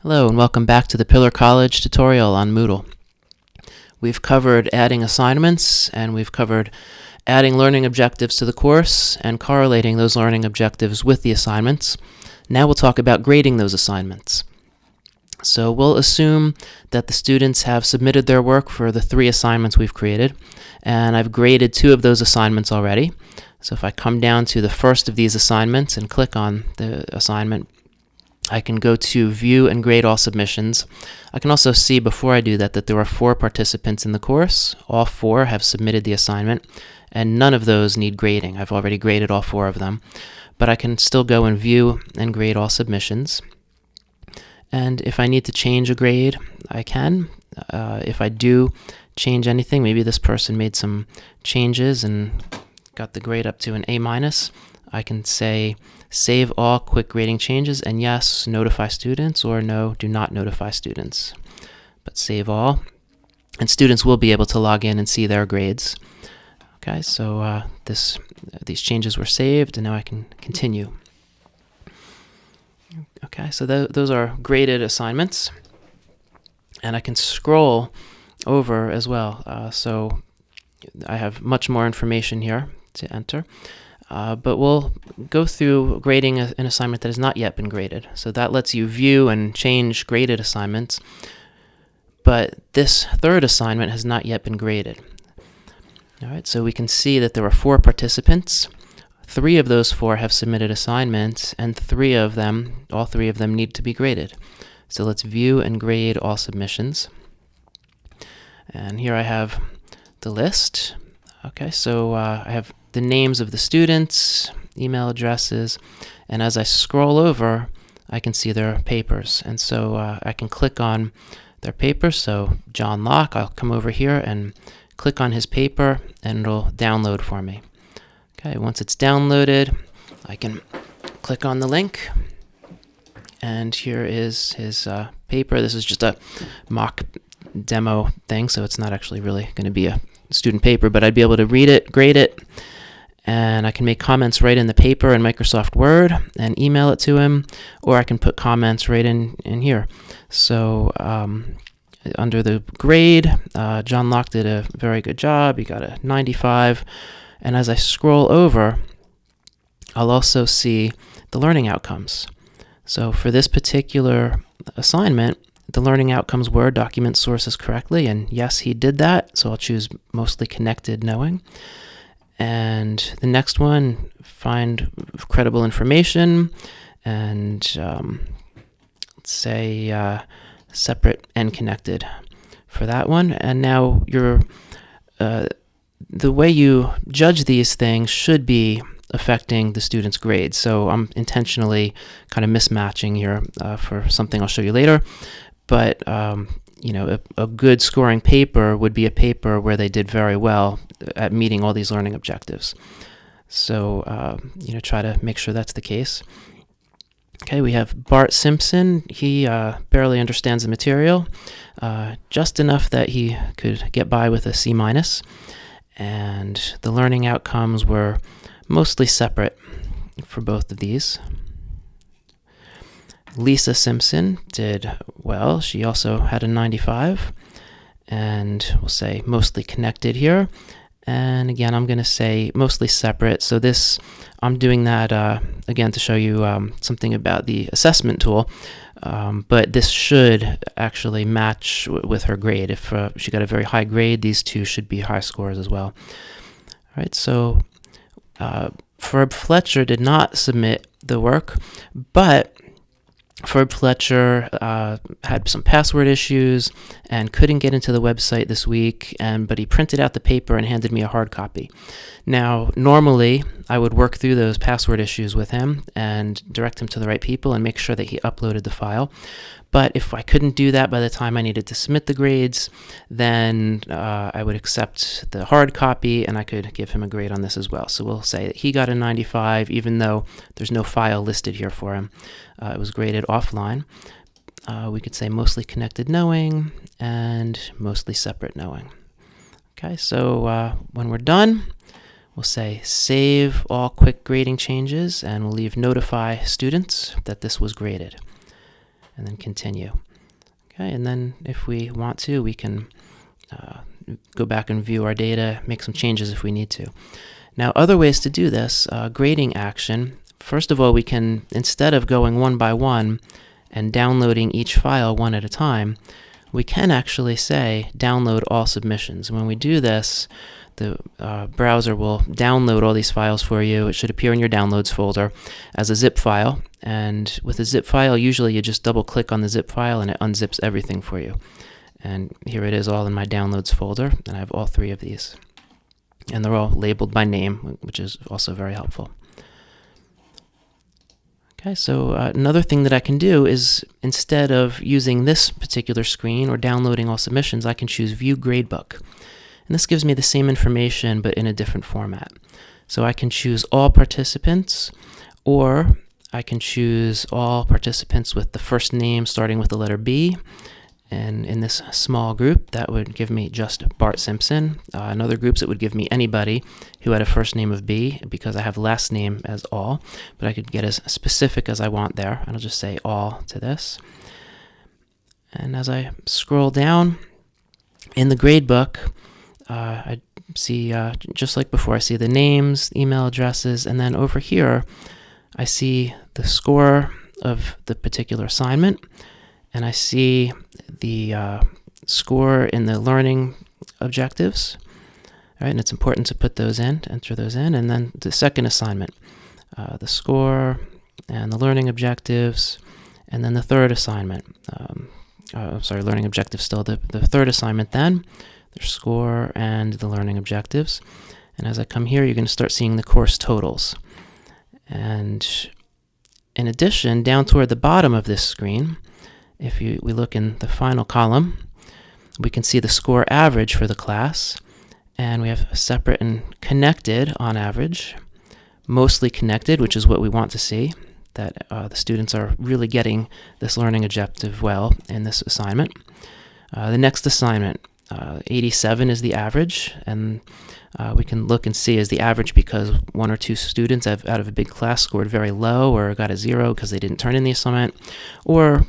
Hello and welcome back to the Pillar College tutorial on Moodle. We've covered adding assignments and we've covered adding learning objectives to the course and correlating those learning objectives with the assignments. Now we'll talk about grading those assignments. So we'll assume that the students have submitted their work for the 3 assignments we've created, and I've graded 2 of those assignments already. So if I come down to the first of these assignments and click on the assignment, I can go to View and Grade All Submissions. I can also see before I do that there are 4 participants in the course. All 4 have submitted the assignment, and none of those need grading. I've already graded all 4 of them. But I can still go and View and Grade All Submissions. And if I need to change a grade, I can. If I do change anything, maybe this person made some changes and got the grade up to an A-, I can say save all quick grading changes, and yes, notify students, or no, do not notify students. But save all, and students will be able to log in and see their grades. Okay, so these changes were saved, and now I can continue. Okay, so those are graded assignments, and I can scroll over as well. So I have much more information here to enter. But we'll go through grading an assignment that has not yet been graded. So that lets you view and change graded assignments. But this 3rd assignment has not yet been graded. All right, so we can see that there are 4 participants. 3 of those 4 have submitted assignments, and all 3 of them need to be graded. So let's view and grade all submissions. And here I have the list. Okay, so I have the names of the students, email addresses, and as I scroll over, I can see their papers. And so I can click on their paper. So John Locke, I'll come over here and click on his paper, and it'll download for me. Okay, once it's downloaded, I can click on the link, and here is his paper. This is just a mock demo thing, so it's not actually really going to be a student paper, but I'd be able to read it, grade it, and I can make comments right in the paper in Microsoft Word and email it to him, or I can put comments right in here. So under the grade, John Locke did a very good job. He got a 95. And as I scroll over, I'll also see the learning outcomes. So for this particular assignment, the learning outcomes were document sources correctly, and yes, he did that, so I'll choose mostly connected knowing. And the next one, find credible information, and let's say separate and connected for that one. And now the way you judge these things should be affecting the student's grades. So I'm intentionally kind of mismatching here for something I'll show you later. But a good scoring paper would be a paper where they did very well at meeting all these learning objectives. So try to make sure that's the case. Okay, we have Bart Simpson. He barely understands the material, just enough that he could get by with a C-. And the learning outcomes were mostly separate for both of these. Lisa Simpson did well. She also had a 95, and we'll say mostly connected here. And again, I'm going to say mostly separate. So this, I'm doing that again to show you something about the assessment tool. But this should actually match with her grade. If she got a very high grade, these 2 should be high scores as well. All right, so Ferb Fletcher did not submit the work, but Ferb Fletcher had some password issues and couldn't get into the website this week, but he printed out the paper and handed me a hard copy. Now, normally, I would work through those password issues with him and direct him to the right people and make sure that he uploaded the file. But if I couldn't do that by the time I needed to submit the grades, then I would accept the hard copy and I could give him a grade on this as well. So we'll say that he got a 95, even though there's no file listed here for him. It was graded offline. We could say mostly connected knowing and mostly separate knowing. Okay, so when we're done, we'll say save all quick grading changes, and we'll leave notify students that this was graded. and then continue. Okay, and then if we want to, we can go back and view our data, make some changes if we need to. Now, other ways to do this, grading action. First of all, we can, instead of going one by one and downloading each file one at a time, we can actually say download all submissions. When we do this, the browser will download all these files for you. It should appear in your downloads folder as a zip file. And with a zip file, usually you just double click on the zip file and it unzips everything for you. And here it is all in my downloads folder, and I have all 3 of these. And they're all labeled by name, which is also very helpful. Okay, so another thing that I can do is, instead of using this particular screen or downloading all submissions, I can choose View Gradebook. And this gives me the same information but in a different format. So I can choose all participants, or I can choose all participants with the first name starting with the letter B. And in this small group, that would give me just Bart Simpson. In other groups, it would give me anybody who had a first name of B, because I have last name as all. But I could get as specific as I want there, and I'll just say all to this. And as I scroll down in the gradebook, I see, just like before, I see the names, email addresses, and then over here, I see the score of the particular assignment, and I see the score in the learning objectives. All right, and it's important to put those in, to enter those in, and then the second assignment, the score and the learning objectives, and then the third assignment. Learning objectives still. The third assignment then, their score and the learning objectives. And as I come here, you're going to start seeing the course totals. And in addition, down toward the bottom of this screen, if we look in the final column, we can see the score average for the class, and we have separate and connected on average, mostly connected, which is what we want to see, that the students are really getting this learning objective well in this assignment. The next assignment, 87 is the average, and we can look and see is the average because 1 or 2 students out of a big class scored very low or got a 0 because they didn't turn in the assignment, or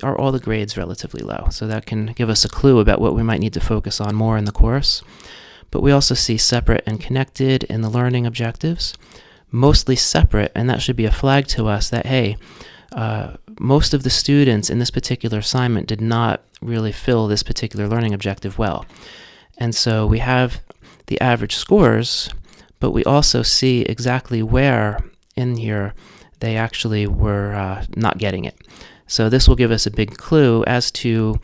are all the grades relatively low? So that can give us a clue about what we might need to focus on more in the course. But we also see separate and connected in the learning objectives, mostly separate, and that should be a flag to us that, hey, most of the students in this particular assignment did not really fill this particular learning objective well. And so we have the average scores, but we also see exactly where in here they actually were not getting it. So this will give us a big clue as to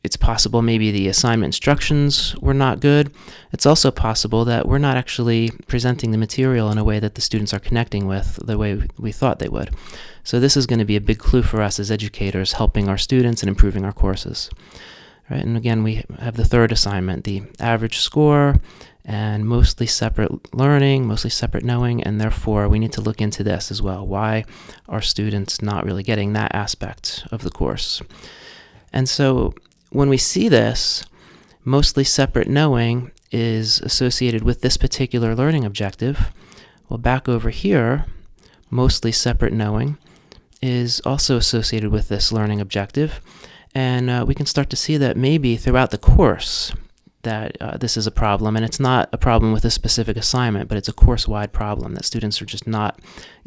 it's possible maybe the assignment instructions were not good. It's also possible that we're not actually presenting the material in a way that the students are connecting with the way we thought they would. So this is going to be a big clue for us as educators, helping our students and improving our courses. Right? And again, we have the third assignment, the average score, and mostly separate learning, mostly separate knowing, and therefore we need to look into this as well. Why are students not really getting that aspect of the course? And so when we see this, mostly separate knowing is associated with this particular learning objective. Well, back over here, mostly separate knowing is also associated with this learning objective. And we can start to see that maybe throughout the course that this is a problem, and it's not a problem with a specific assignment, but it's a course-wide problem that students are just not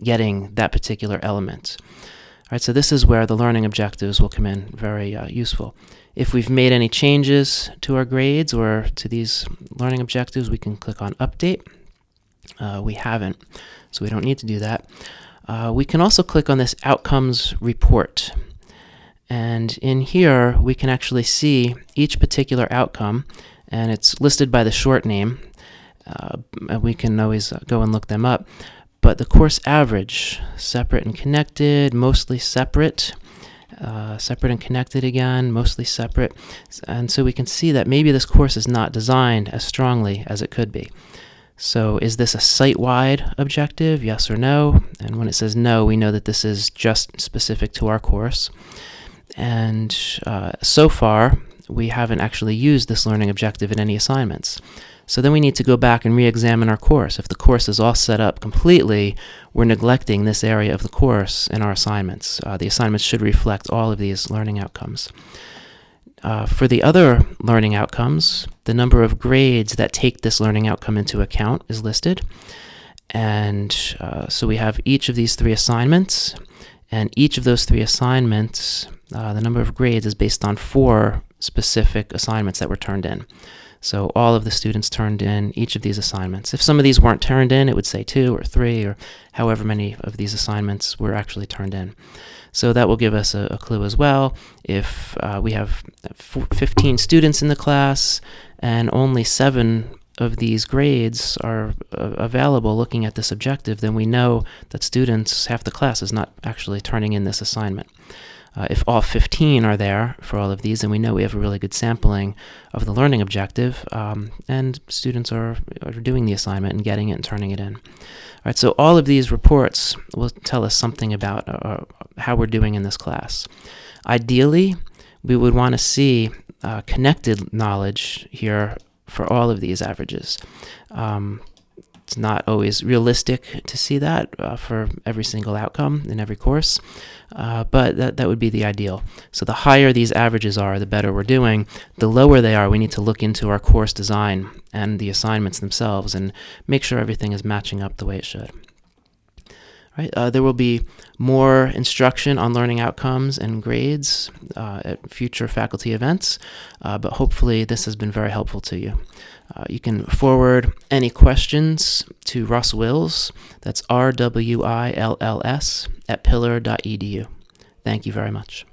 getting that particular element. All right, so this is where the learning objectives will come in very useful. If we've made any changes to our grades or to these learning objectives, we can click on Update. We haven't, so we don't need to do that. We can also click on this Outcomes Report. And in here, we can actually see each particular outcome, and it's listed by the short name. We can always go and look them up. But the course average, separate and connected, mostly separate, separate and connected again, mostly separate. And so we can see that maybe this course is not designed as strongly as it could be. So is this a site-wide objective, yes or no? And when it says no, we know that this is just specific to our course. And so far, we haven't actually used this learning objective in any assignments. So then we need to go back and re-examine our course. If the course is all set up completely, we're neglecting this area of the course in our assignments. The assignments should reflect all of these learning outcomes. For the other learning outcomes, the number of grades that take this learning outcome into account is listed. And so we have each of these 3 assignments, and each of those 3 assignments, the number of grades is based on 4 specific assignments that were turned in. So all of the students turned in each of these assignments. If some of these weren't turned in, it would say 2 or 3 or however many of these assignments were actually turned in. So that will give us a clue as well. If we have 15 students in the class and only 7 of these grades are available looking at this objective, then we know that students, half the class, is not actually turning in this assignment. If all 15 are there for all of these, then we know we have a really good sampling of the learning objective, and students are doing the assignment and getting it and turning it in. All right, so all of these reports will tell us something about how we're doing in this class. Ideally, we would want to see connected knowledge here for all of these averages. It's not always realistic to see that for every single outcome in every course, but that would be the ideal. So the higher these averages are, the better we're doing. The lower they are, we need to look into our course design and the assignments themselves and make sure everything is matching up the way it should. Right, there will be more instruction on learning outcomes and grades at future faculty events, but hopefully this has been very helpful to you. You can forward any questions to Russ Wills, that's RWILLS, @pillar.edu. Thank you very much.